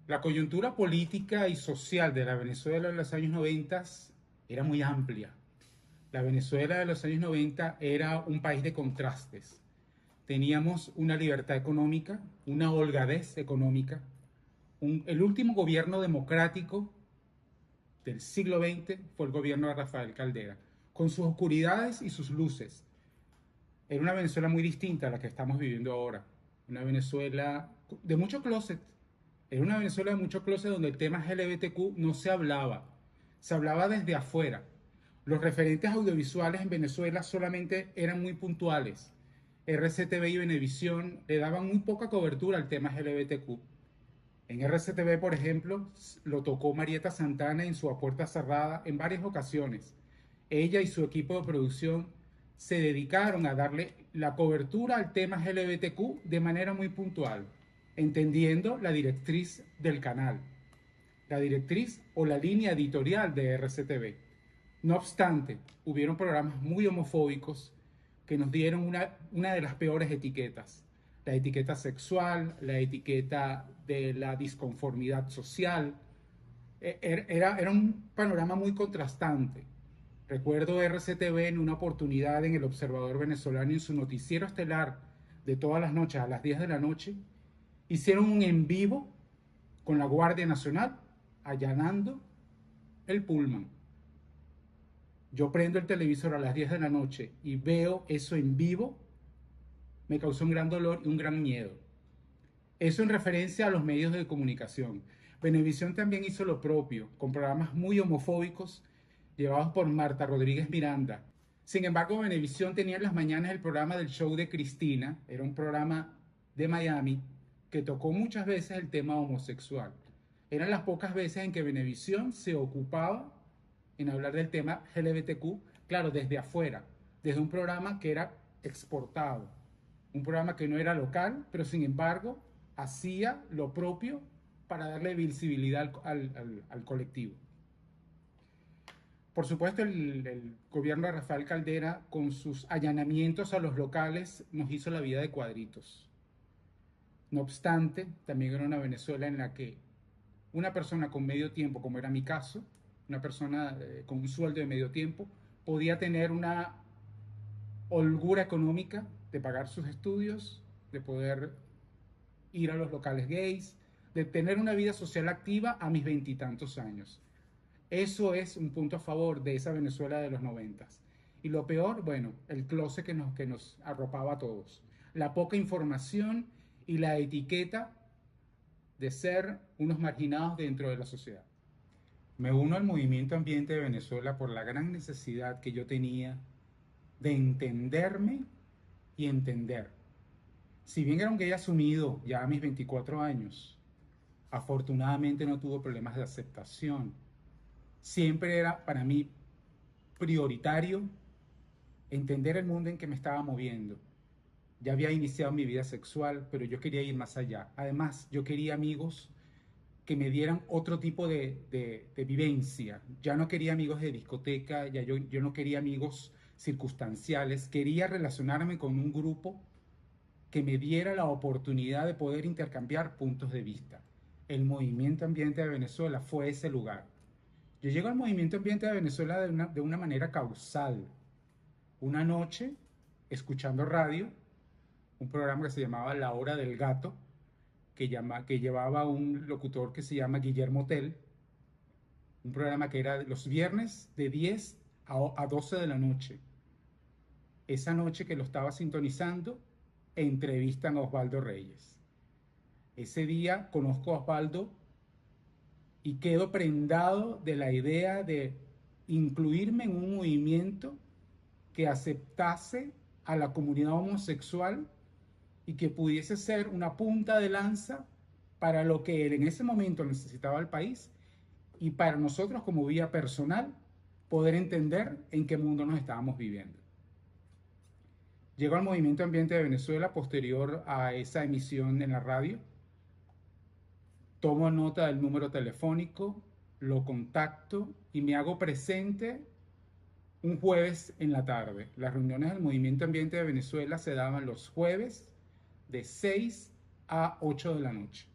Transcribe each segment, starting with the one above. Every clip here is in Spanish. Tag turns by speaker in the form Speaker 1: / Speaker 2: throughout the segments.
Speaker 1: La coyuntura política y social de la Venezuela de los años 90 era muy amplia. La Venezuela de los años 90 era un país de contrastes. Teníamos una libertad económica, una holgadez económica. El último gobierno democrático del siglo XX fue el gobierno de Rafael Caldera, con sus oscuridades y sus luces. Era una Venezuela muy distinta a la que estamos viviendo ahora. Una Venezuela de mucho closet. Era una Venezuela de mucho closet donde el tema LGBTQ no se hablaba. Se hablaba desde afuera. Los referentes audiovisuales en Venezuela solamente eran muy puntuales. RCTV y Venevisión le daban muy poca cobertura al tema LGBTQ. En RCTV, por ejemplo, lo tocó Marieta Santana en su A Puerta Cerrada en varias ocasiones. Ella y su equipo de producción se dedicaron a darle la cobertura al tema LGBTQ de manera muy puntual, entendiendo la directriz del canal, la directriz o la línea editorial de RCTV. No obstante, hubieron programas muy homofóbicos que nos dieron una de las peores etiquetas. La etiqueta sexual, la etiqueta de la disconformidad social. Era un panorama muy contrastante. Recuerdo RCTV en una oportunidad en El Observador Venezolano en su noticiero estelar de todas las noches a las 10 de la noche, hicieron un en vivo con la Guardia Nacional allanando el Pullman. Yo prendo el televisor a las 10 de la noche y veo eso en vivo, me causó un gran dolor y un gran miedo. Eso en referencia a los medios de comunicación. Venevisión también hizo lo propio, con programas muy homofóbicos llevados por Marta Rodríguez Miranda. Sin embargo, Venevisión tenía en las mañanas el programa del show de Cristina, era un programa de Miami que tocó muchas veces el tema homosexual. Eran las pocas veces en que Venevisión se ocupaba en hablar del tema LGBTQ, claro, desde afuera, desde un programa que era exportado, un programa que no era local, pero sin embargo hacía lo propio para darle visibilidad al colectivo. Por supuesto, el gobierno de Rafael Caldera, con sus allanamientos a los locales, nos hizo la vida de cuadritos. No obstante, también era una Venezuela en la que una persona con medio tiempo, como era mi caso, una persona con un sueldo de medio tiempo, podía tener una holgura económica de pagar sus estudios, de poder ir a los locales gays, de tener una vida social activa a mis veintitantos años. Eso es un punto a favor de esa Venezuela de los noventas. Y lo peor, bueno, el closet que nos arropaba a todos. La poca información y la etiqueta de ser unos marginados dentro de la sociedad. Me uno al movimiento ambiente de Venezuela por la gran necesidad que yo tenía de entenderme y entender. Si bien era un gay asumido ya a mis 24 años, afortunadamente no tuve problemas de aceptación. Siempre era para mí prioritario entender el mundo en que me estaba moviendo. Ya había iniciado mi vida sexual, pero yo quería ir más allá. Además, yo quería amigos que me dieran otro tipo de vivencia. Ya no quería amigos de discoteca, yo no quería amigos circunstanciales, quería relacionarme con un grupo que me diera la oportunidad de poder intercambiar puntos de vista. El movimiento ambiente de Venezuela fue ese lugar. Yo llego al movimiento ambiente de Venezuela de una manera causal. Una noche, escuchando radio, un programa que se llamaba La Hora del Gato, que llevaba un locutor que se llama Guillermo Tell, un programa que era los viernes de 10 a 12 de la noche. Esa noche que lo estaba sintonizando, entrevistan a Osvaldo Reyes. Ese día conozco a Osvaldo y quedo prendado de la idea de incluirme en un movimiento que aceptase a la comunidad homosexual y que pudiese ser una punta de lanza para lo que él en ese momento necesitaba el país y para nosotros como vía personal poder entender en qué mundo nos estábamos viviendo. Llego al Movimiento Ambiente de Venezuela posterior a esa emisión en la radio, tomo nota del número telefónico, lo contacto y me hago presente un jueves en la tarde. Las reuniones del Movimiento Ambiente de Venezuela se daban los jueves de 6 a 8 de la noche.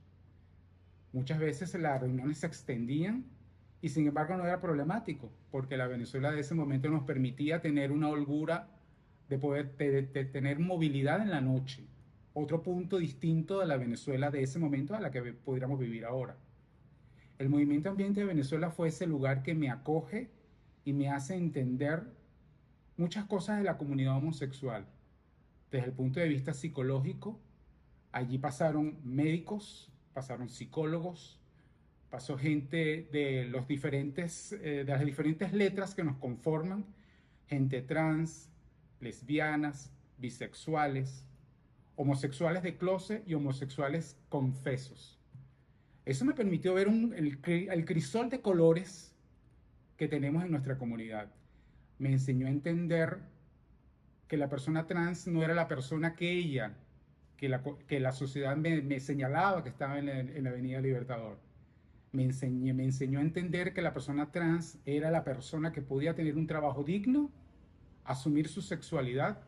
Speaker 1: Muchas veces las reuniones se extendían y sin embargo no era problemático, porque la Venezuela de ese momento nos permitía tener una holgura de poder de tener movilidad en la noche. Otro punto distinto de la Venezuela de ese momento a la que pudiéramos vivir ahora. El movimiento ambiente de Venezuela fue ese lugar que me acoge y me hace entender muchas cosas de la comunidad homosexual. Desde el punto de vista psicológico, allí pasaron médicos, pasaron psicólogos, pasó gente de de las diferentes letras que nos conforman, gente trans, lesbianas, bisexuales, homosexuales de closet y homosexuales confesos. Eso me permitió ver el crisol de colores que tenemos en nuestra comunidad. Me enseñó a entender que la persona trans no era la persona que ella, que la sociedad me señalaba que estaba en la Avenida Libertador. Me enseñó a entender que la persona trans era la persona que podía tener un trabajo digno, asumir su sexualidad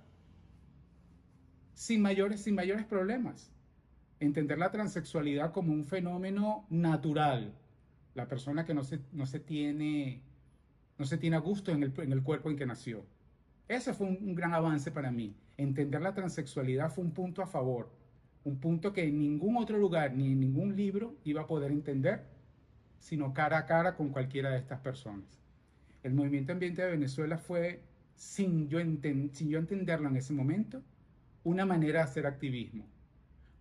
Speaker 1: sin mayores problemas. Entender la transexualidad como un fenómeno natural. La persona que no se tiene a gusto en el cuerpo en que nació. Ese fue un gran avance para mí. Entender la transexualidad fue un punto a favor. Un punto que en ningún otro lugar ni en ningún libro iba a poder entender, sino cara a cara con cualquiera de estas personas. El movimiento ambiente de Venezuela fue, sin yo entenderlo en ese momento, una manera de hacer activismo.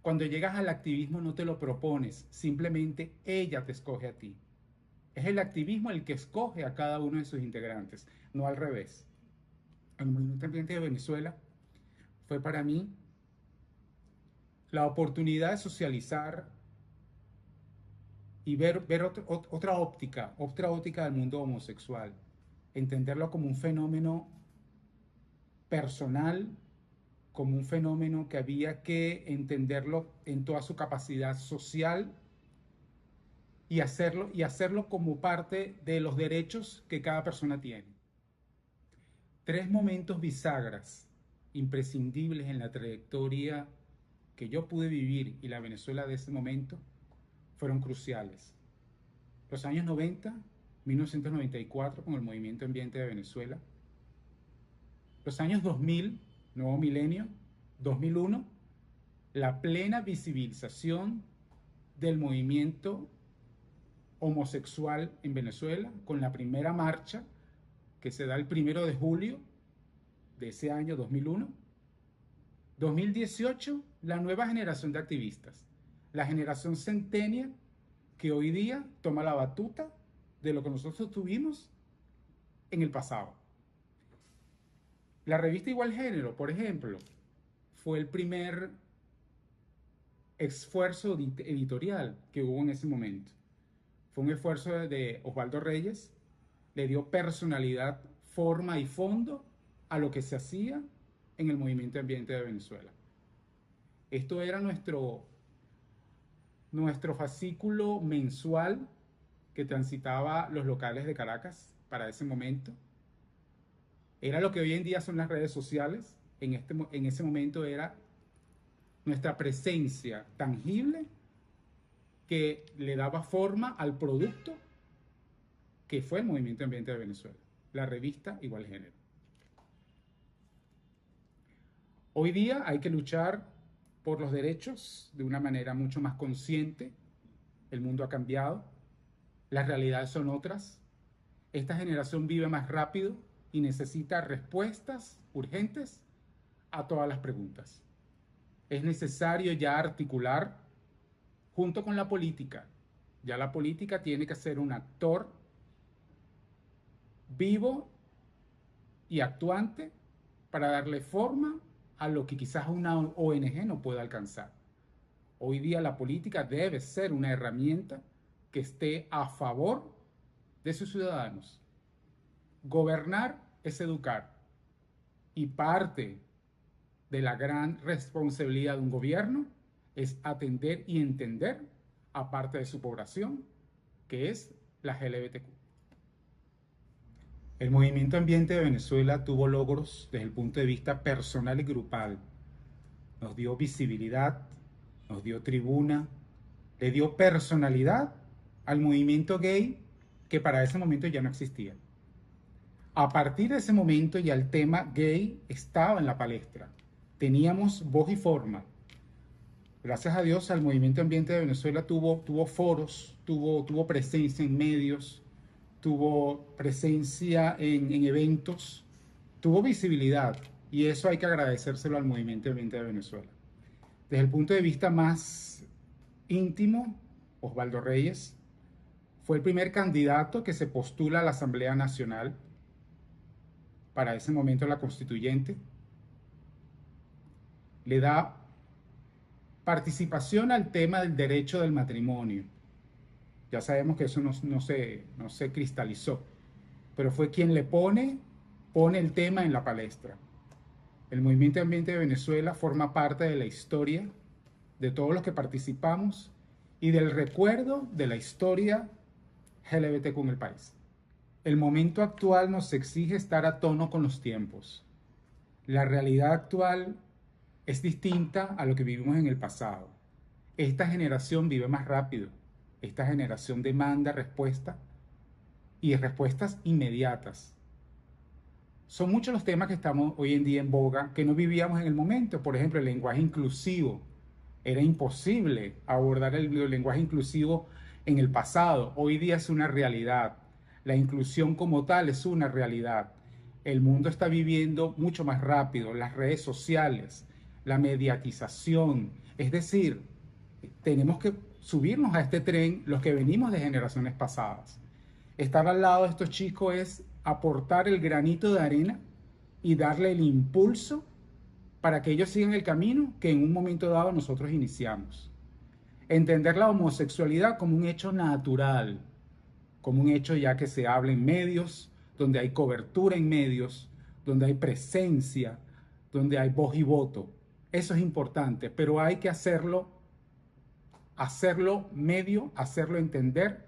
Speaker 1: Cuando llegas al activismo no te lo propones, simplemente ella te escoge a ti. Es el activismo el que escoge a cada uno de sus integrantes, no al revés. El movimiento ambiente de Venezuela fue para mí la oportunidad de socializar y ver otra óptica del mundo homosexual, entenderlo como un fenómeno personal, como un fenómeno que había que entenderlo en toda su capacidad social y hacerlo como parte de los derechos que cada persona tiene. Tres momentos bisagras imprescindibles en la trayectoria que yo pude vivir y la Venezuela de ese momento fueron cruciales. Los años 90, 1994 con el movimiento ambiente de Venezuela. Los años 2000, nuevo milenio, 2001, la plena visibilización del movimiento homosexual en Venezuela con la primera marcha que se da el 1 de julio de ese año 2001. 2018, la nueva generación de activistas, la generación centennial que hoy día toma la batuta de lo que nosotros tuvimos en el pasado. La revista Igual Género, por ejemplo, fue el primer esfuerzo editorial que hubo en ese momento. Fue un esfuerzo de Osvaldo Reyes, le dio personalidad, forma y fondo a lo que se hacía en el movimiento ambiente de Venezuela. Esto era nuestro fascículo mensual que transitaba los locales de Caracas para ese momento. Era lo que hoy en día son las redes sociales. En ese momento era nuestra presencia tangible que le daba forma al producto que fue el movimiento ambiente de Venezuela, la revista Igual Género. Hoy día hay que luchar por los derechos de una manera mucho más consciente. El mundo ha cambiado, las realidades son otras. Esta generación vive más rápido y necesita respuestas urgentes a todas las preguntas. Es necesario ya articular junto con la política. Ya la política tiene que ser un actor vivo y actuante para darle forma a lo que quizás una ONG no pueda alcanzar. Hoy día la política debe ser una herramienta que esté a favor de sus ciudadanos. Gobernar es educar y parte de la gran responsabilidad de un gobierno es atender y entender a parte de su población, que es la LGBTQ. El movimiento ambiente de Venezuela tuvo logros desde el punto de vista personal y grupal. Nos dio visibilidad, nos dio tribuna, le dio personalidad al movimiento gay que para ese momento ya no existía. A partir de ese momento ya el tema gay estaba en la palestra. Teníamos voz y forma. Gracias a Dios, el movimiento ambiente de Venezuela tuvo foros, tuvo presencia en medios, tuvo presencia en eventos, tuvo visibilidad. Y eso hay que agradecérselo al movimiento ambiente de Venezuela. Desde el punto de vista más íntimo, Osvaldo Reyes fue el primer candidato que se postula a la Asamblea Nacional, para ese momento la constituyente. Le da participación al tema del derecho del matrimonio. Ya sabemos que eso no se cristalizó, pero fue quien le pone el tema en la palestra. El movimiento ambiente de Venezuela forma parte de la historia de todos los que participamos y del recuerdo de la historia LGBTQ en el país. El momento actual nos exige estar a tono con los tiempos. La realidad actual es distinta a lo que vivimos en el pasado. Esta generación vive más rápido. Esta generación demanda respuestas y respuestas inmediatas. Son muchos los temas que estamos hoy en día en boga que no vivíamos en el momento. Por ejemplo, el lenguaje inclusivo. Era imposible abordar el lenguaje inclusivo en el pasado. Hoy día es una realidad. La inclusión como tal es una realidad. El mundo está viviendo mucho más rápido. Las redes sociales, la mediatización. Es decir, tenemos que subirnos a este tren los que venimos de generaciones pasadas. Estar al lado de estos chicos es aportar el granito de arena y darle el impulso para que ellos sigan el camino que en un momento dado nosotros iniciamos. Entender la homosexualidad como un hecho natural, como un hecho ya que se habla en medios, donde hay cobertura en medios, donde hay presencia, donde hay voz y voto. Eso es importante, pero hay que hacerlo medio, hacerlo entender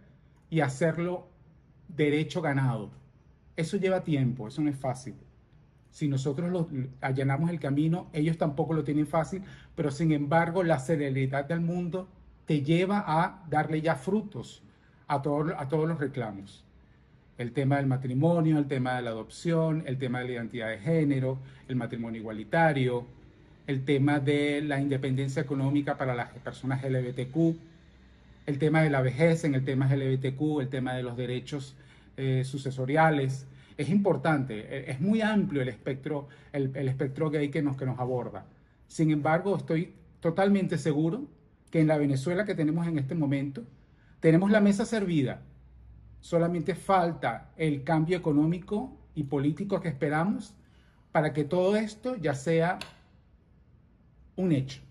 Speaker 1: y hacerlo derecho ganado. Eso lleva tiempo, eso no es fácil. Si nosotros allanamos el camino, ellos tampoco lo tienen fácil, pero sin embargo la celeridad del mundo te lleva a darle ya frutos a todos los reclamos. El tema del matrimonio, el tema de la adopción, el tema de la identidad de género, el matrimonio igualitario, el tema de la independencia económica para las personas LGBTQ, el tema de la vejez en el tema LGBTQ, el tema de los derechos sucesoriales. Es importante, es muy amplio el espectro gay que nos aborda. Sin embargo, estoy totalmente seguro que en la Venezuela que tenemos en este momento, tenemos la mesa servida. Solamente falta el cambio económico y político que esperamos para que todo esto ya sea un hecho.